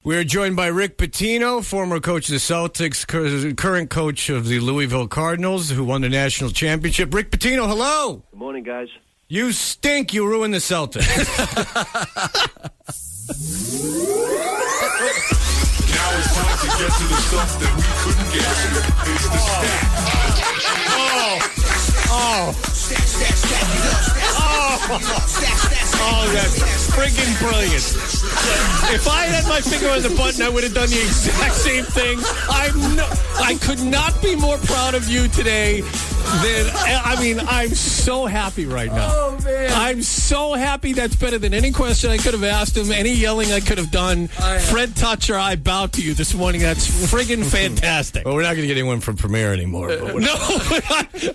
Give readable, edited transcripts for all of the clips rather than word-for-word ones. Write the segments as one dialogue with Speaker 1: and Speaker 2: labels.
Speaker 1: We're joined by Rick Pitino, former coach of the Celtics, current coach of the Louisville Cardinals, who won the national championship. Rick Pitino, hello.
Speaker 2: Good morning, guys.
Speaker 1: You stink. You ruined the Celtics.
Speaker 3: Now it's time to get to the stuff that we couldn't get to. It's the stat.
Speaker 1: Oh, that's friggin' brilliant. If I had my finger on the button, I would have done the exact same thing. I could not be more proud of you today I'm so happy right now.
Speaker 4: Oh, man.
Speaker 1: I'm so happy. That's better than any question I could have asked him, any yelling I could have done. Fred Toucher, I bow to you this morning. That's friggin' fantastic. Well, we're not going to get anyone from Premier anymore. No,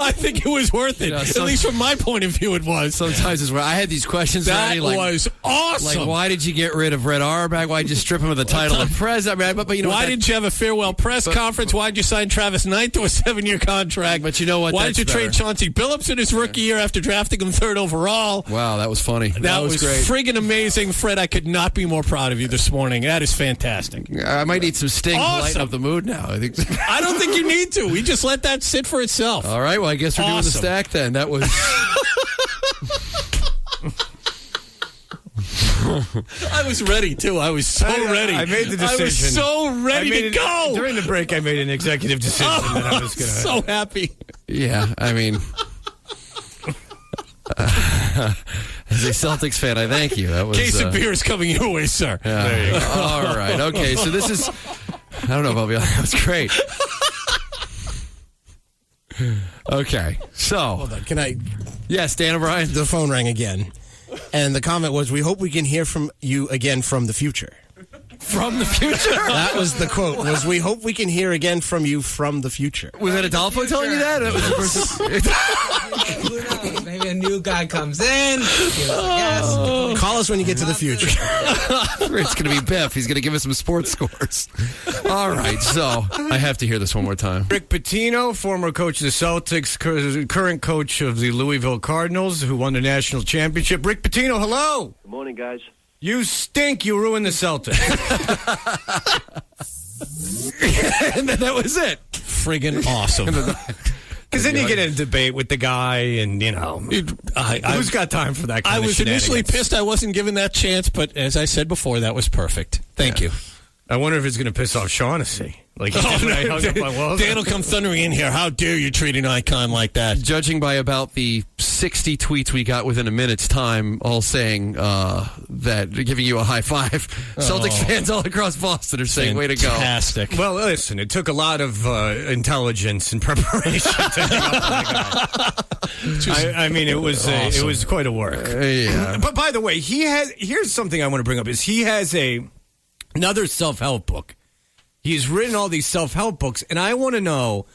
Speaker 1: I think it was worth it. At least from my point of view, it was.
Speaker 4: Sometimes it's where I had these questions.
Speaker 1: That was awesome.
Speaker 4: Like, why did you get rid of Red Auerbach? Why did you strip him of the title of president? But you know,
Speaker 1: why didn't you have a farewell press conference? Why did you sign Travis Knight to a 7-year contract?
Speaker 4: But you know what?
Speaker 1: Why did you trade Chauncey Billups in his rookie year after drafting him 3rd overall?
Speaker 4: Wow, that was funny.
Speaker 1: That was
Speaker 4: great.
Speaker 1: Friggin' amazing. Fred, I could not be more proud of you this morning. That is fantastic.
Speaker 4: I might need some sting to lighten up the mood now.
Speaker 1: I don't think you need to. We just let that sit for itself.
Speaker 4: All right, well, I guess we're doing the stack then. That was...
Speaker 1: I was ready, too. I was so ready. I made the decision.
Speaker 4: I
Speaker 1: was so ready to go.
Speaker 4: During the break, I made an executive decision that I was going to...
Speaker 1: So happy.
Speaker 4: Yeah, I mean... as a Celtics fan, I thank you. That was,
Speaker 1: case of beer is coming your way, sir.
Speaker 4: Yeah. There you go. All right. Okay, so this is... I don't know if I'll be... That was great. Okay, so...
Speaker 5: Hold on, can I...
Speaker 4: Yes, Dan O'Brien.
Speaker 5: The phone rang again. And the comment was, we hope we can hear from you again from the future.
Speaker 4: From the future?
Speaker 5: That was the quote, was we hope we can hear again from you from the future.
Speaker 4: Was that Adolfo telling you that? That was the person.
Speaker 6: Who knows? Maybe a new guy comes in.
Speaker 5: Call us when you get to the future.
Speaker 4: It's going to be Biff. He's going to give us some sports scores. All right, so I have to hear this one more time.
Speaker 1: Rick Pitino, former coach of the Celtics, current coach of the Louisville Cardinals, who won the national championship. Rick Pitino, hello.
Speaker 2: Good morning, guys.
Speaker 1: You stink. You ruined the Celtics.
Speaker 4: And then that was it.
Speaker 1: Friggin' awesome.
Speaker 5: Because then you get in a debate with the guy, and, you know, who's got time for that kind
Speaker 1: I
Speaker 5: of
Speaker 1: was initially pissed I wasn't given that chance, but as I said before, that was perfect. Thank you.
Speaker 5: I wonder if it's going to piss off Shaughnessy. Like,
Speaker 1: Dan will come thundering in here. How dare you treat an icon like that?
Speaker 4: Judging by about the 60 tweets we got within a minute's time, all saying that, giving you a high five. Celtics fans all across Boston are saying, way to go.
Speaker 1: Fantastic.
Speaker 5: Well, listen, it took a lot of intelligence and preparation to hang up on the guy. I mean, it was
Speaker 1: awesome.
Speaker 5: It was quite a work.
Speaker 4: Yeah.
Speaker 5: But by the way, here's something I want to bring up, is he has another self-help book. He's written all these self-help books, and I want to know,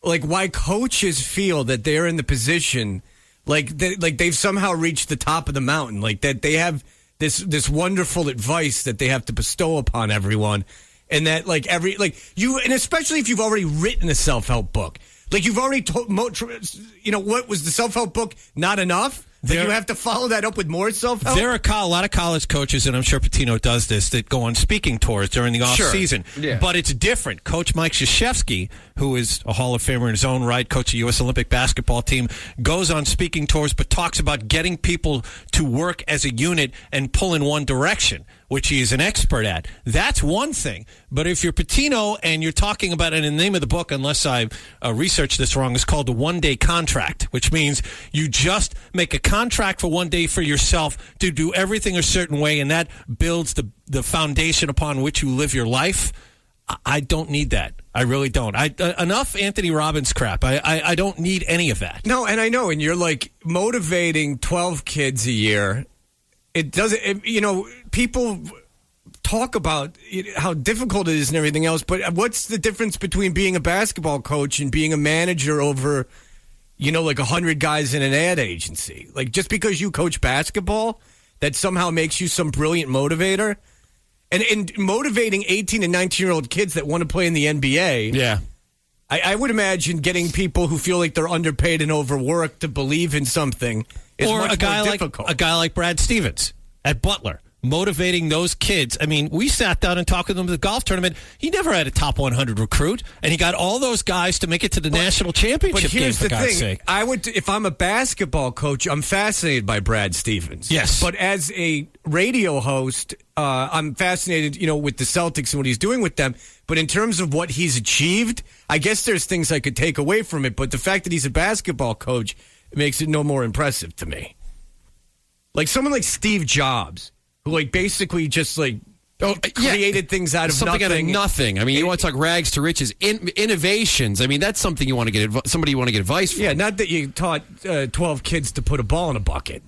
Speaker 5: like, why coaches feel that they're in the position, like they've somehow reached the top of the mountain, like that they have this wonderful advice that they have to bestow upon everyone, and that and especially if you've already written a self-help book, like you've already told, what was the self-help book not enough? That you have to follow that up with more self-help?
Speaker 1: There are a lot of college coaches, and I'm sure Pitino does this, that go on speaking tours during the off-season.
Speaker 4: Yeah.
Speaker 1: But it's different. Coach Mike Krzyzewski, who is a Hall of Famer in his own right, coach of the U.S. Olympic basketball team, goes on speaking tours but talks about getting people to work as a unit and pull in one direction, which he is an expert at. That's one thing. But if you're Pitino and you're talking about it, and the name of the book, unless I researched this wrong, is called The One-Day Contract, which means you just make a contract for one day for yourself to do everything a certain way, and that builds the foundation upon which you live your life. I don't need that. I really don't. Enough Anthony Robbins crap. I don't need any of that.
Speaker 5: No, and I know, and you're like motivating 12 kids a year. It doesn't, people talk about how difficult it is and everything else, but what's the difference between being a basketball coach and being a manager over, like 100 guys in an ad agency? Like, just because you coach basketball, that somehow makes you some brilliant motivator? And motivating 18 and 19-year-old kids that want to play in the NBA.
Speaker 1: Yeah.
Speaker 5: I would imagine getting people who feel like they're underpaid and overworked to believe in something is
Speaker 1: or
Speaker 5: much
Speaker 1: a guy
Speaker 5: more difficult.
Speaker 1: a guy like Brad Stevens at Butler, motivating those kids. I mean, we sat down and talked with him at the golf tournament. He never had a top 100 recruit, and he got all those guys to make it to the national championship
Speaker 5: But here's
Speaker 1: game, for
Speaker 5: the
Speaker 1: God's
Speaker 5: thing.
Speaker 1: sake.
Speaker 5: I would, if I'm a basketball coach, I'm fascinated by Brad Stevens.
Speaker 1: Yes.
Speaker 5: But as a radio host, I'm fascinated, with the Celtics and what he's doing with them. But in terms of what he's achieved, I guess there's things I could take away from it. But the fact that he's a basketball coach makes it no more impressive to me. Like someone like Steve Jobs, who basically just created things out of
Speaker 4: something
Speaker 5: nothing.
Speaker 4: out of nothing. I mean, you want to talk rags to riches, innovations. I mean, that's something you want to get somebody you want to get advice from.
Speaker 5: Yeah, not that you taught 12 kids to put a ball in a bucket.